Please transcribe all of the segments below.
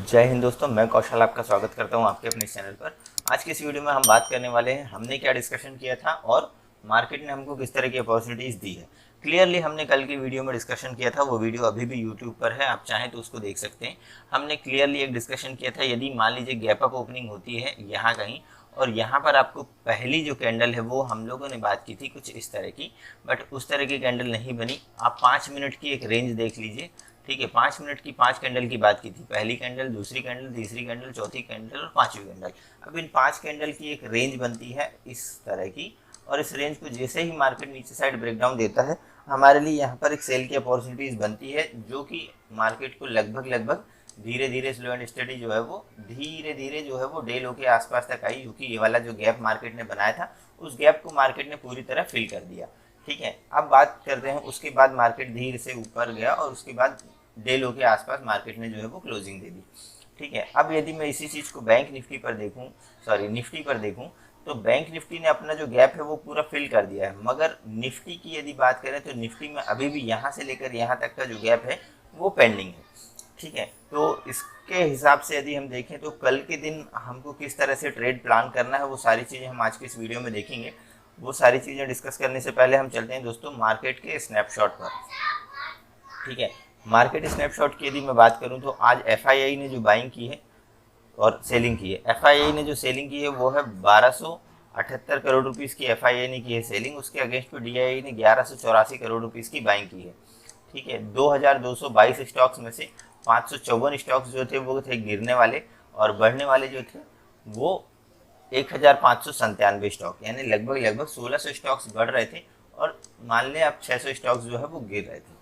जय हिंद दोस्तों, मैं कौशल आपका स्वागत करता हूं आपके अपने चैनल पर। आज की इस वीडियो में हम बात करने वाले हैं हमने क्या डिस्कशन किया था और मार्केट ने हमको किस तरह की अपॉर्चुनिटीज़ दी है। क्लियरली हमने कल की वीडियो में डिस्कशन किया था, वो वीडियो अभी भी यूट्यूब पर है, आप चाहें तो उसको देख सकते हैं। हमने क्लियरली एक डिस्कशन किया था, यदि मान लीजिए गैप अप ओपनिंग होती है यहाँ कहीं और यहाँ पर आपको पहली जो कैंडल है वो हम लोगों ने बात की थी कुछ इस तरह की, बट उस तरह की कैंडल नहीं बनी। आप 5 मिनट की एक रेंज देख लीजिए, ठीक है। 5 मिनट की 5 कैंडल की बात की थी, पहली कैंडल, दूसरी कैंडल, तीसरी कैंडल, चौथी कैंडल और पांचवी कैंडल। अब इन 5 कैंडल की एक रेंज बनती है इस तरह की, और इस रेंज को जैसे ही मार्केट नीचे साइड ब्रेकडाउन देता है, हमारे लिए यहाँ पर एक सेल की अपॉर्चुनिटीज बनती है, जो कि मार्केट को लगभग धीरे धीरे स्लो एंड स्टडी जो है वो धीरे धीरे जो है वो डे लो के आसपास तक आई, क्योंकि ये वाला जो गैप मार्केट ने बनाया था उस गैप को मार्केट ने पूरी तरह फिल कर दिया। ठीक है, अब बात करते हैं उसके बाद मार्केट धीरे से ऊपर गया और उसके बाद डे लो के आसपास मार्केट ने जो है वो क्लोजिंग दे दी। ठीक है, अब यदि मैं इसी चीज़ को बैंक निफ्टी पर देखूं, सॉरी निफ्टी पर देखूं, तो बैंक निफ्टी ने अपना जो गैप है वो पूरा फिल कर दिया है, मगर निफ्टी की यदि बात करें तो निफ्टी में अभी भी यहाँ से लेकर यहाँ तक का जो गैप है वो पेंडिंग है। ठीक है, तो इसके हिसाब से यदि हम देखें तो कल के दिन हमको किस तरह से ट्रेड प्लान करना है वो सारी चीज़ें हम आज की इस वीडियो में देखेंगे। वो सारी चीज़ें डिस्कस करने से पहले हम चलते हैं दोस्तों मार्केट के स्नैपशॉट पर। ठीक है, मार्केट स्नैपशॉट की यदि मैं बात करूं तो आज एफआईआई ने जो बाइंग की है और सेलिंग की है, एफआईआई ने जो सेलिंग की है वो है 1278 करोड़ रुपीस की एफआईआई ने की है सेलिंग। उसके अगेंस्ट पे डीआईआई ने 1184 करोड़ रुपीस की बाइंग की है। ठीक है, 2222 स्टॉक्स में से 554 स्टॉक्स जो थे वो थे गिरने वाले, और बढ़ने वाले जो थे वो 1597 स्टॉक, यानी लगभग 1600 स्टॉक्स बढ़ रहे थे और मान लें अब 600 स्टॉक्स जो है वो गिर रहे थे।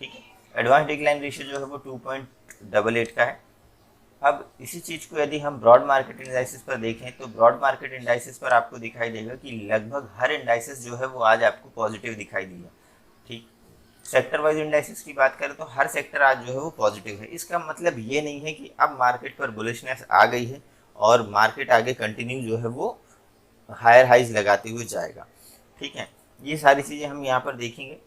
ठीक है, एडवांस डिक्लाइन रेशियो जो है वो 2.88 का है। अब इसी चीज़ को यदि हम ब्रॉड मार्केट इंडाइसिस पर देखें तो ब्रॉड मार्केट इंडाइसिस पर आपको दिखाई देगा कि लगभग हर इंडाइसिस जो है वो आज आपको पॉजिटिव दिखाई दिया। ठीक, सेक्टर वाइज इंडाइसिस की बात करें तो हर सेक्टर आज जो है वो पॉजिटिव है। इसका मतलब ये नहीं है कि अब मार्केट पर बुलिशनेस आ गई है और मार्केट आगे कंटिन्यू जो है वो हायर हाइज लगाते हुए जाएगा। ठीक है, ये सारी चीज़ें हम यहाँ पर देखेंगे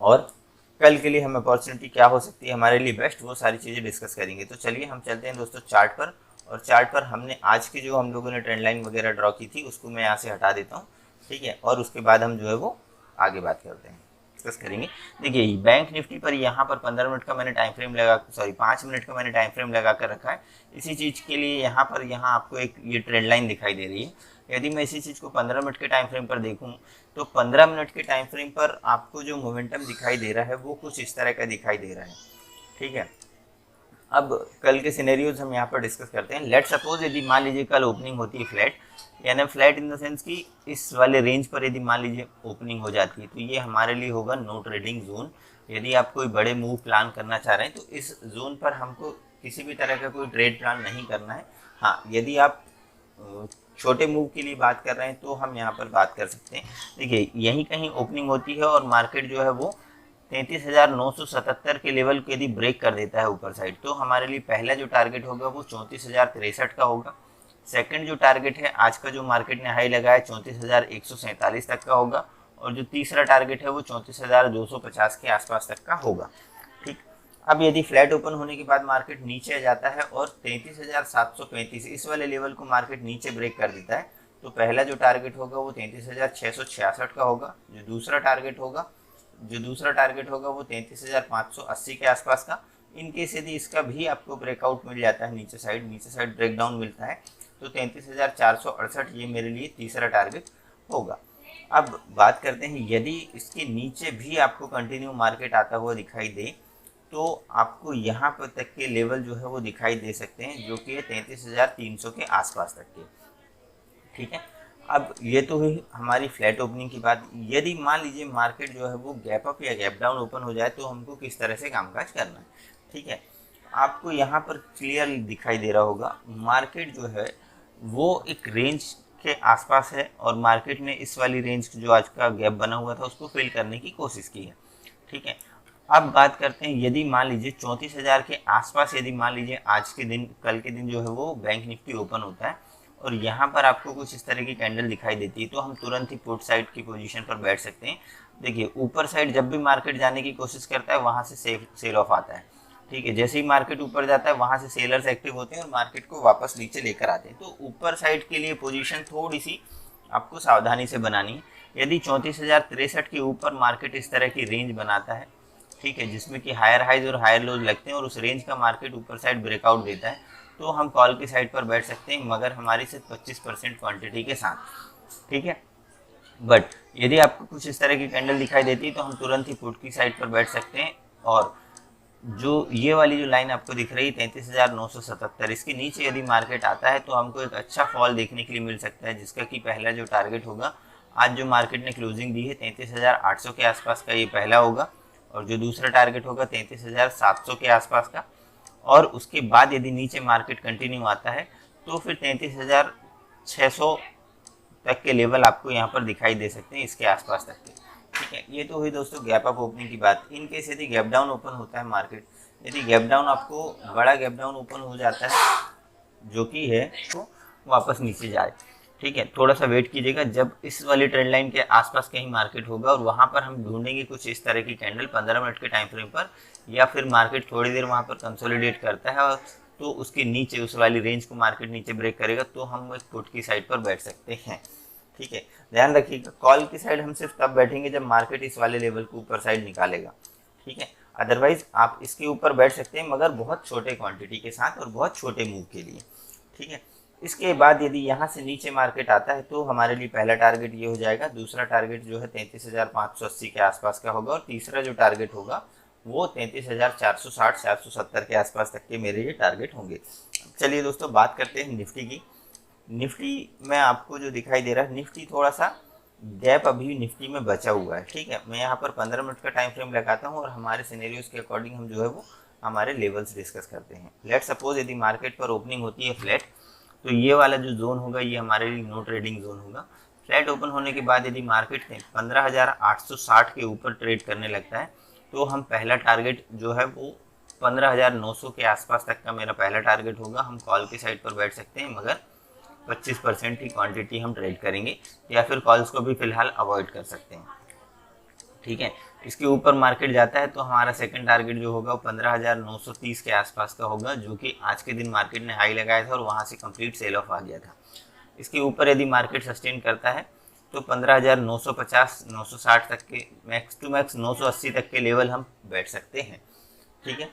और कल के लिए हम अपॉर्चुनिटी क्या हो सकती है हमारे लिए बेस्ट, वो सारी चीज़ें डिस्कस करेंगे। तो चलिए हम चलते हैं दोस्तों चार्ट पर, और चार्ट पर हमने आज की जो हम लोगों ने ट्रेंड लाइन वगैरह ड्रॉ की थी उसको मैं यहाँ से हटा देता हूँ। ठीक है, और उसके बाद हम जो है वो आगे बात करते हैं, डिस्कस करेंगे। देखिए बैंक निफ्टी पर यहाँ पर 15 मिनट का मैंने टाइम फ्रेम लगा, सॉरी 5 मिनट का मैंने टाइम फ्रेम लगा कर रखा है। इसी चीज़ के लिए यहाँ पर आपको एक ये ट्रेंड लाइन दिखाई दे रही है। यदि मैं इसी चीज़ को 15 मिनट के टाइम फ्रेम पर देखूँ तो 15 मिनट के टाइम फ्रेम पर आपको जो मोमेंटम दिखाई दे रहा है वो कुछ इस तरह का दिखाई दे रहा है। ठीक है, अब कल के सिनेरियोज हम यहाँ पर डिस्कस करते हैं। लेट सपोज यदि मान लीजिए कल ओपनिंग होती है फ्लैट, यानी फ्लैट इन द सेंस कि इस वाले रेंज पर यदि मान लीजिए ओपनिंग हो जाती है तो ये हमारे लिए होगा नो ट्रेडिंग जोन। यदि आप कोई बड़े मूव प्लान करना चाह रहे हैं तो इस जोन पर हमको किसी भी तरह का कोई ट्रेड प्लान नहीं करना है। हाँ, यदि आप छोटे मूव के लिए बात कर रहे हैं तो हम यहाँ पर बात कर सकते हैं। देखिए यहीं कहीं ओपनिंग होती है और मार्केट जो है वो 33,977 के लेवल को यदि ब्रेक कर देता है ऊपर साइड, तो हमारे लिए पहला जो टारगेट होगा वो 34,063 का होगा। सेकंड जो टारगेट है आज का जो मार्केट ने हाई लगाया 34,147 तक का होगा, और जो तीसरा टारगेट है वो 34,250 के आसपास तक का होगा। ठीक, अब यदि फ्लैट ओपन होने के बाद मार्केट नीचे जाता है और 33,735 इस वाले लेवल को मार्केट नीचे ब्रेक कर देता है, तो पहला जो टारगेट होगा वो 33,666 का होगा। जो दूसरा टारगेट होगा वो 33,580 के आसपास का। इनकेस यदि इसका भी आपको ब्रेकआउट मिल जाता है, नीचे साइड ब्रेकडाउन मिलता है, तो 33,468 ये मेरे लिए तीसरा टारगेट होगा। अब बात करते हैं यदि इसके नीचे भी आपको कंटिन्यू मार्केट आता हुआ दिखाई दे तो आपको यहाँ पर तक के लेवल जो है वो दिखाई दे सकते हैं, जो कि है 33,300 के आसपास तक के। ठीक है, अब ये तो हुई हमारी फ्लैट ओपनिंग की बात। यदि मान लीजिए मार्केट जो है वो गैप अप या गैप डाउन ओपन हो जाए तो हमको किस तरह से कामकाज करना है। ठीक है, आपको यहाँ पर क्लियर दिखाई दे रहा होगा मार्केट जो है वो एक रेंज के आसपास है और मार्केट ने इस वाली रेंज जो आज का गैप बना हुआ था उसको फिल करने की कोशिश की है। ठीक है, अब बात करते हैं यदि मान लीजिए 34,000 के आसपास यदि मान लीजिए आज के दिन, कल के दिन जो है वो बैंक निफ्टी ओपन होता है और यहाँ पर आपको कुछ इस तरह की कैंडल दिखाई देती है, तो हम तुरंत ही पुट साइड की पोजीशन पर बैठ सकते हैं। देखिए ऊपर साइड जब भी मार्केट जाने की कोशिश करता है वहाँ से सेल ऑफ आता है, ठीक है, जैसे ही मार्केट ऊपर जाता है वहां से सेलर्स एक्टिव होते हैं और मार्केट को वापस नीचे लेकर आते हैं। तो ऊपर साइड के लिए पोजीशन थोड़ी सी आपको सावधानी से बनानी है। यदि 34,063 के ऊपर मार्केट इस तरह की रेंज बनाता है, ठीक है, जिसमें कि हायर हाइज और हायर लोज लगते हैं और उस रेंज का मार्केट ऊपर साइड ब्रेकआउट देता है, तो हम कॉल की साइड पर बैठ सकते हैं, मगर हमारी सिर्फ 25% क्वांटिटी के साथ। ठीक है, बट यदि आपको कुछ इस तरह की कैंडल दिखाई देती है तो हम तुरंत ही पुट की साइड पर बैठ सकते हैं। और जो ये वाली जो लाइन आपको दिख रही है 33,977, इसके नीचे यदि मार्केट आता है तो हमको एक अच्छा फॉल देखने के लिए मिल सकता है, जिसका कि पहला जो टारगेट होगा, आज जो मार्केट ने क्लोजिंग दी है 33,800 के आसपास का, ये पहला होगा। और जो दूसरा टारगेट होगा 33,700 के आसपास का। और उसके बाद यदि नीचे मार्केट कंटिन्यू आता है तो फिर 33,600 तक के लेवल आपको यहाँ पर दिखाई दे सकते हैं, इसके आसपास तक के। ठीक है, ये तो हुई दोस्तों गैप अप ओपनिंग की बात। इन केस यदि गैप डाउन ओपन होता है मार्केट, यदि गैप डाउन आपको बड़ा गैप डाउन ओपन हो जाता है जो कि है तो वापस नीचे जाए। ठीक है, थोड़ा सा वेट कीजिएगा, जब इस वाली ट्रेंड लाइन के आसपास कहीं मार्केट होगा और वहाँ पर हम ढूंढेंगे कुछ इस तरह की कैंडल 15 मिनट के टाइम फ्रेम पर, या फिर मार्केट थोड़ी देर वहाँ पर कंसोलिडेट करता है और तो उसके नीचे उस वाली रेंज को मार्केट नीचे ब्रेक करेगा, तो हम एक पुट की साइड पर बैठ सकते हैं। ठीक है, ध्यान रखिएगा, कॉल की साइड हम सिर्फ तब बैठेंगे जब मार्केट इस वाले लेवल को ऊपर साइड निकालेगा। ठीक है, अदरवाइज आप इसके ऊपर बैठ सकते हैं, मगर बहुत छोटे क्वांटिटी के साथ और बहुत छोटे मूव के लिए। ठीक है, इसके बाद यदि यहाँ से नीचे मार्केट आता है तो हमारे लिए पहला टारगेट ये हो जाएगा, दूसरा टारगेट जो है 33,580 के आसपास का होगा, और तीसरा जो टारगेट होगा वो 33,460 470 के आसपास तक के मेरे ये टारगेट होंगे। चलिए दोस्तों, बात करते हैं निफ्टी की। निफ्टी में आपको जो दिखाई दे रहा है, निफ्टी थोड़ा सा गैप अभी निफ्टी में बचा हुआ है। ठीक है, मैं यहाँ पर 15 मिनट का टाइम फ्रेम लगाता हूँ और हमारे सिनेरियोज के अकॉर्डिंग हम जो है वो हमारे लेवल्स डिस्कस करते हैं। लेट सपोज यदि मार्केट पर ओपनिंग होती है फ्लैट, तो ये वाला जो जोन होगा ये हमारे लिए नो ट्रेडिंग जोन होगा। फ्लैट ओपन होने के बाद यदि मार्केट 15,860 के ऊपर ट्रेड करने लगता है तो हम पहला टारगेट जो है वो 15,900 के आसपास तक का मेरा पहला टारगेट होगा। हम कॉल की साइड पर बैठ सकते हैं, मगर 25% ही क्वांटिटी हम ट्रेड करेंगे, या फिर कॉल्स को भी फिलहाल अवॉइड कर सकते हैं। ठीक है, इसके ऊपर मार्केट जाता है तो हमारा सेकंड टारगेट जो होगा वो 15,930 के आसपास का होगा, जो कि आज के दिन मार्केट ने हाई लगाया था और वहाँ से कंप्लीट सेल ऑफ आ गया था। इसके ऊपर यदि मार्केट सस्टेन करता है तो 15,950 960 तक के, मैक्स टू मैक्स 980 तक के लेवल हम बैठ सकते हैं। ठीक है,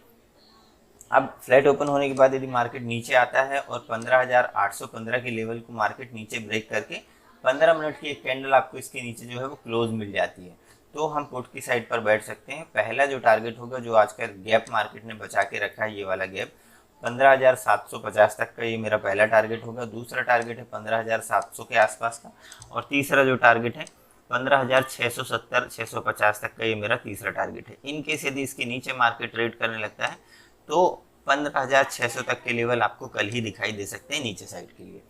अब फ्लैट ओपन होने के बाद यदि मार्केट नीचे आता है और 15,815 के लेवल को मार्केट नीचे ब्रेक करके 15 मिनट की एक कैंडल आपको इसके नीचे जो है वो क्लोज मिल जाती है, तो हम पुट की साइड पर बैठ सकते हैं। पहला जो टारगेट होगा, जो आज का गैप मार्केट ने बचा के रखा है, ये वाला गैप 15,750 तक का, ये मेरा पहला टारगेट होगा। दूसरा टारगेट है 15,700 के आसपास का, और तीसरा जो टारगेट है 15,670 650 तक का, ये मेरा तीसरा टारगेट है। इन केस यदि इसके नीचे मार्केट ट्रेड करने लगता है तो 15,600 तक के लेवल आपको कल ही दिखाई दे सकते हैं नीचे साइड के लिए।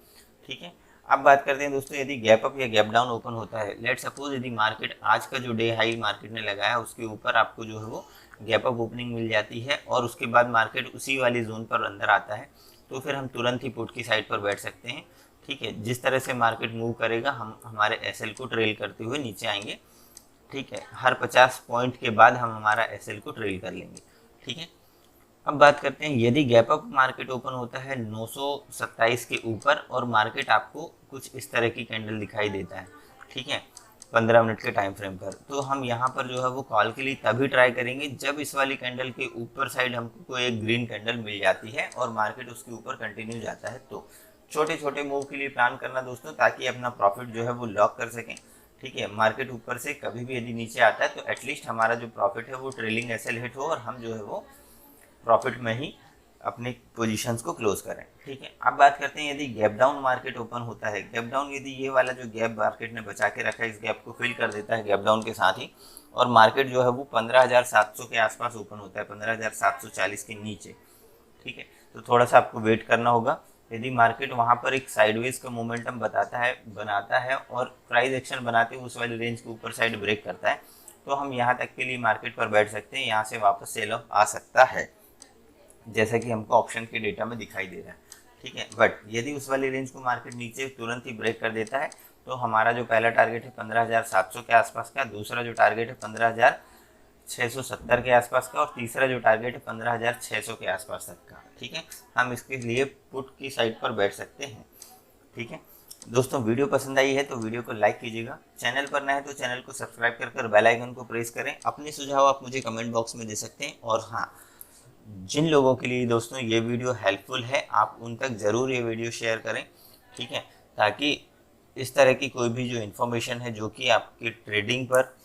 ठीक है, अब बात करते हैं दोस्तों, यदि गैप अप या गैप डाउन ओपन होता है, लेट सपोज यदि मार्केट आज का जो डे हाई मार्केट ने लगाया उसके ऊपर आपको जो है वो गैप अप ओपनिंग मिल जाती है और उसके बाद मार्केट उसी वाली जोन पर अंदर आता है, तो फिर हम तुरंत ही पुट की साइड पर बैठ सकते हैं। ठीक है, जिस तरह से मार्केट मूव करेगा हम हमारे एसएल को ट्रेल करते हुए नीचे आएंगे। ठीक है, हर 50 पॉइंट के बाद हम हमारा एसएल को ट्रेल कर लेंगे। ठीक है, अब बात करते हैं, यदि गैप अप मार्केट ओपन होता है 927 के ऊपर और मार्केट आपको कुछ इस तरह की कैंडल दिखाई देता है, ठीक है, 15 मिनट के टाइम फ्रेम पर, तो हम यहाँ पर जो है वो कॉल के लिए तभी ट्राई करेंगे जब इस वाली कैंडल के ऊपर साइड हमको कोई एक ग्रीन कैंडल मिल जाती है और मार्केट उसके ऊपर कंटिन्यू जाता है। तो छोटे छोटे मूव के लिए प्लान करना दोस्तों, ताकि अपना प्रॉफिट जो है वो लॉक कर सकें। ठीक है, मार्केट ऊपर से कभी भी यदि नीचे आता है तो एटलीस्ट हमारा जो प्रॉफिट है वो ट्रेलिंग एसएल हिट हो और हम जो है वो प्रॉफिट में ही अपने पोजीशंस को क्लोज करें। ठीक है, अब बात करते हैं, यदि गैप डाउन मार्केट ओपन होता है, गैप डाउन यदि ये वाला जो गैप मार्केट ने बचा के रखा है इस गैप को फिल कर देता है गैप डाउन के साथ ही, और मार्केट जो है वो 15,700 के आसपास ओपन होता है, 15,740 के नीचे। ठीक है, तो थोड़ा सा आपको वेट करना होगा। यदि मार्केट वहाँ पर एक साइडवेज का मोमेंटम बनाता है और प्राइस एक्शन बनाते हुए उस वाली रेंज के ऊपर साइड ब्रेक करता है, तो हम यहाँ तक के लिए मार्केट पर बैठ सकते हैं। यहाँ से वापस सेल ऑफ आ सकता है, जैसा कि हमको ऑप्शन के डेटा में दिखाई दे रहा है। ठीक है, बट यदि उस वाली रेंज को मार्केट नीचे तुरंत ही ब्रेक कर देता है तो हमारा जो पहला टारगेट है 15,700 के आसपास का, दूसरा जो टारगेट है 670 के आसपास का, और तीसरा जो टारगेट है 15,600 के आसपास तक का। ठीक है, हम इसके लिए पुट की साइड पर बैठ सकते हैं। ठीक है दोस्तों, वीडियो पसंद आई है तो वीडियो को लाइक कीजिएगा, चैनल पर नए हैं तो चैनल को सब्सक्राइब कर बेल आइकन को प्रेस करें। अपने सुझाव आप मुझे कमेंट बॉक्स में दे सकते हैं। और हाँ, जिन लोगों के लिए दोस्तों ये वीडियो हेल्पफुल है, आप उन तक ज़रूर ये वीडियो शेयर करें। ठीक है, ताकि इस तरह की कोई भी जो इन्फॉर्मेशन है जो कि आपकी ट्रेडिंग पर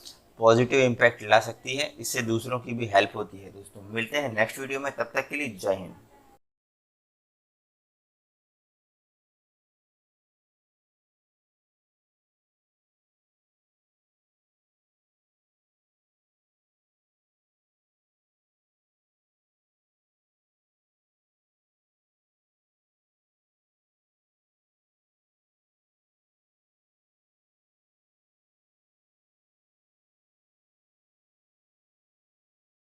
पॉजिटिव इम्पैक्ट ला सकती है, इससे दूसरों की भी हेल्प होती है। दोस्तों मिलते हैं नेक्स्ट वीडियो में, तब तक के लिए जय हिंद।